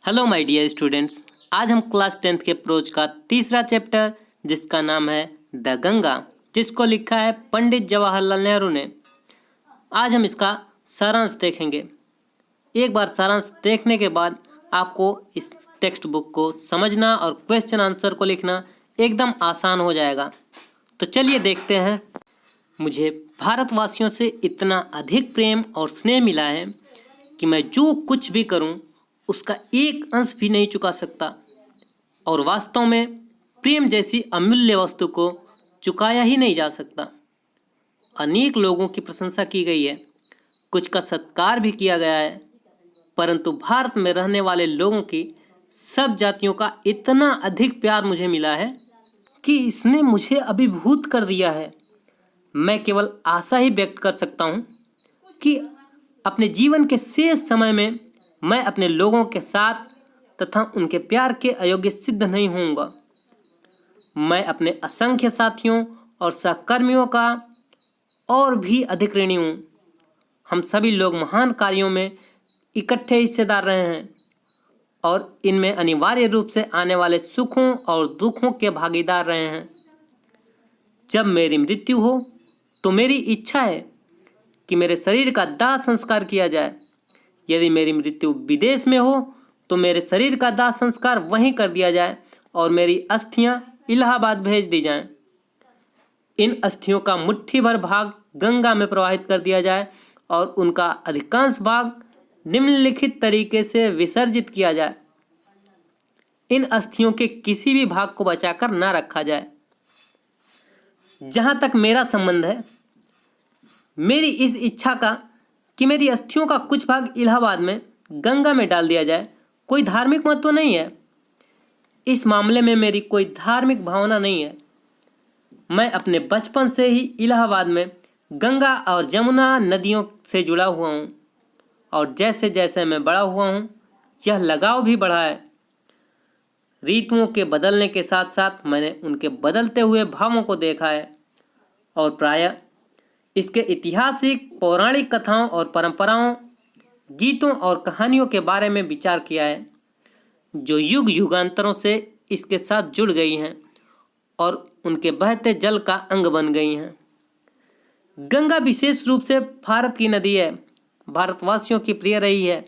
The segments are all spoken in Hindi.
Hello my dear students. आज हम क्लास 10th के प्रोज का तीसरा चैप्टर जिसका नाम है द गंगा, जिसको लिखा है पंडित जवाहरलाल नेहरू ने। आज हम इसका सारांश देखेंगे। एक बार सारांश देखने के बाद आपको इस टेक्स्ट बुक को समझना और क्वेश्चन आंसर को लिखना एकदम आसान हो जाएगा। तो चलिए देखते हैं। मुझे भारतवासियों से इतना अधिक प्रेम और स्नेह मिला है कि मैं जो कुछ भी करूं उसका एक अंश भी नहीं चुका सकता, और वास्तव में प्रेम जैसी अमूल्य वस्तु को चुकाया ही नहीं जा सकता। अनेक लोगों की प्रशंसा की गई है, कुछ का सत्कार भी किया गया है, परंतु भारत में रहने वाले लोगों की सब जातियों का इतना अधिक प्यार मुझे मिला है कि इसने मुझे अभिभूत कर दिया है। मैं केवल आशा ही व्यक्त कर सकता हूँ कि अपने जीवन के शेष समय में मैं अपने लोगों के साथ तथा उनके प्यार के अयोग्य सिद्ध नहीं होऊंगा। मैं अपने असंख्य साथियों और सहकर्मियों का और भी अधिक ऋणी हूँ। हम सभी लोग महान कार्यों में इकट्ठे हिस्सेदार रहे हैं और इनमें अनिवार्य रूप से आने वाले सुखों और दुखों के भागीदार रहे हैं। जब मेरी मृत्यु हो तो मेरी इच्छा है कि मेरे शरीर का दाह संस्कार किया जाए। यदि मेरी मृत्यु विदेश में हो तो मेरे शरीर का दाह संस्कार वहीं कर दिया जाए और मेरी अस्थियां इलाहाबाद भेज दी जाएं। इन अस्थियों का मुट्ठी भर भाग गंगा में प्रवाहित कर दिया जाए और उनका अधिकांश भाग निम्नलिखित तरीके से विसर्जित किया जाए। इन अस्थियों के किसी भी भाग को बचाकर ना रखा जाए। जहां तक मेरा संबंध है, मेरी इस इच्छा का कि मेरी अस्थियों का कुछ भाग इलाहाबाद में गंगा में डाल दिया जाए कोई धार्मिक महत्व नहीं है। इस मामले में मेरी कोई धार्मिक भावना नहीं है। मैं अपने बचपन से ही इलाहाबाद में गंगा और जमुना नदियों से जुड़ा हुआ हूँ, और जैसे जैसे मैं बड़ा हुआ हूँ यह लगाव भी बढ़ा है। ऋतुओं के बदलने के साथ साथ मैंने उनके बदलते हुए भावों को देखा है और प्रायः इसके ऐतिहासिक पौराणिक कथाओं और परंपराओं, गीतों और कहानियों के बारे में विचार किया है, जो युग युगांतरों से इसके साथ जुड़ गई हैं और उनके बहते जल का अंग बन गई हैं। गंगा विशेष रूप से भारत की नदी है, भारतवासियों की प्रिय रही है,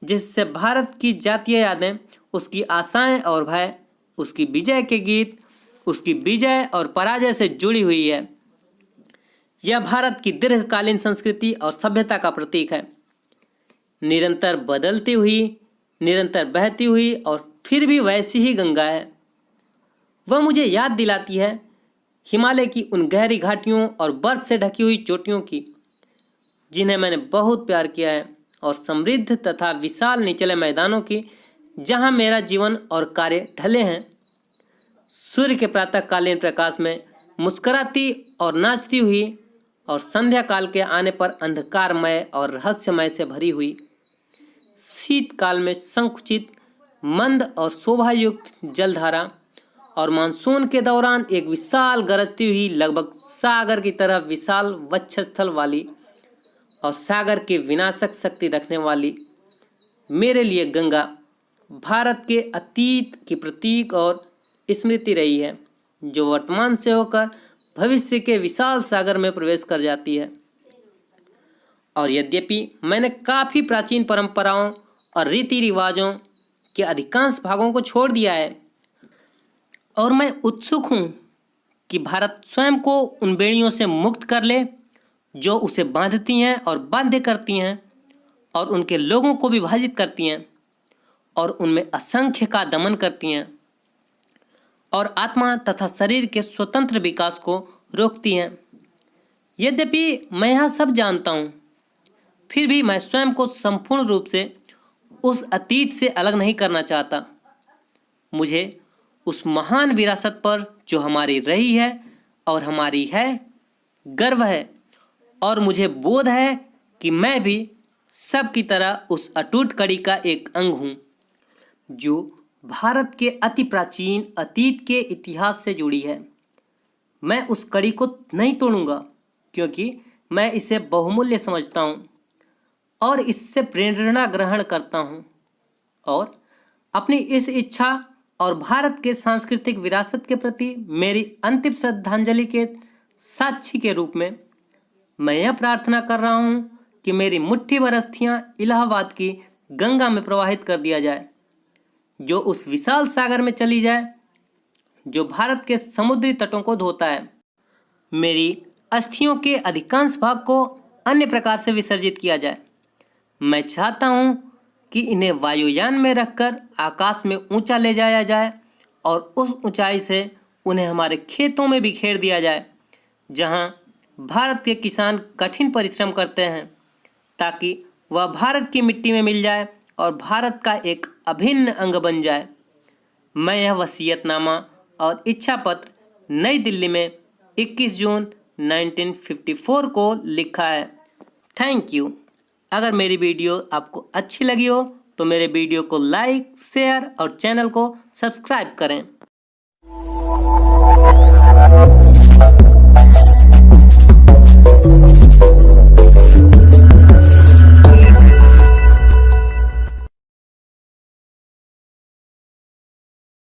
जिससे भारत की जातीय यादें, उसकी आशाएं और भय, उसकी विजय के गीत, उसकी विजय और पराजय से जुड़ी हुई है। यह भारत की दीर्घकालीन संस्कृति और सभ्यता का प्रतीक है। निरंतर बदलती हुई, निरंतर बहती हुई और फिर भी वैसी ही गंगा है। वह मुझे याद दिलाती है हिमालय की उन गहरी घाटियों और बर्फ से ढकी हुई चोटियों की, जिन्हें मैंने बहुत प्यार किया है, और समृद्ध तथा विशाल निचले मैदानों की, जहां मेरा जीवन और कार्य ढले हैं। सूर्य के प्रातःकालीन प्रकाश में मुस्कुराती और नाचती हुई, और संध्या काल के आने पर अंधकारमय और रहस्यमय से भरी हुई, शीतकाल में संकुचित, मंद और शोभायुक्त जलधारा, और मानसून के दौरान एक विशाल गरजती हुई, लगभग सागर की तरह विशाल वक्षस्थल वाली और सागर की विनाशक शक्ति रखने वाली मेरे लिए गंगा भारत के अतीत की प्रतीक और स्मृति रही है, जो वर्तमान से होकर भविष्य के विशाल सागर में प्रवेश कर जाती है। और यद्यपि मैंने काफ़ी प्राचीन परंपराओं और रीति रिवाजों के अधिकांश भागों को छोड़ दिया है, और मैं उत्सुक हूँ कि भारत स्वयं को उन बेड़ियों से मुक्त कर ले जो उसे बांधती हैं और बाध्य करती हैं, और उनके लोगों को विभाजित करती हैं, और उनमें असंख्य का दमन करती हैं, और आत्मा तथा शरीर के स्वतंत्र विकास को रोकती हैं। यद्यपि मैं यह सब जानता हूँ, फिर भी मैं स्वयं को संपूर्ण रूप से उस अतीत से अलग नहीं करना चाहता। मुझे उस महान विरासत पर जो हमारी रही है और हमारी है गर्व है, और मुझे बोध है कि मैं भी सब की तरह उस अटूट कड़ी का एक अंग हूँ, जो भारत के अति प्राचीन अतीत के इतिहास से जुड़ी है। मैं उस कड़ी को नहीं तोड़ूंगा, क्योंकि मैं इसे बहुमूल्य समझता हूँ और इससे प्रेरणा ग्रहण करता हूँ, और अपनी इस इच्छा और भारत के सांस्कृतिक विरासत के प्रति मेरी अंतिम श्रद्धांजलि के साक्षी के रूप में मैं यह प्रार्थना कर रहा हूं कि मेरी मुट्ठी भर अस्थियां इलाहाबाद की गंगा में प्रवाहित कर दिया जाए, जो उस विशाल सागर में चली जाए जो भारत के समुद्री तटों को धोता है। मेरी अस्थियों के अधिकांश भाग को अन्य प्रकार से विसर्जित किया जाए। मैं चाहता हूं कि इन्हें वायुयान में रखकर आकाश में ऊंचा ले जाया जाए और उस ऊंचाई से उन्हें हमारे खेतों में बिखेर दिया जाए, जहां भारत के किसान कठिन परिश्रम करते हैं ताकि वह भारत की मिट्टी में मिल जाए और भारत का एक अभिन्न अंग बन जाए। मैं यह वसीयतनामा और इच्छा पत्र नई दिल्ली में 21 जून 1954 को लिखा है। Thank you. अगर मेरी वीडियो आपको अच्छी लगी हो तो मेरे वीडियो को लाइक, शेयर और चैनल को सब्सक्राइब करें।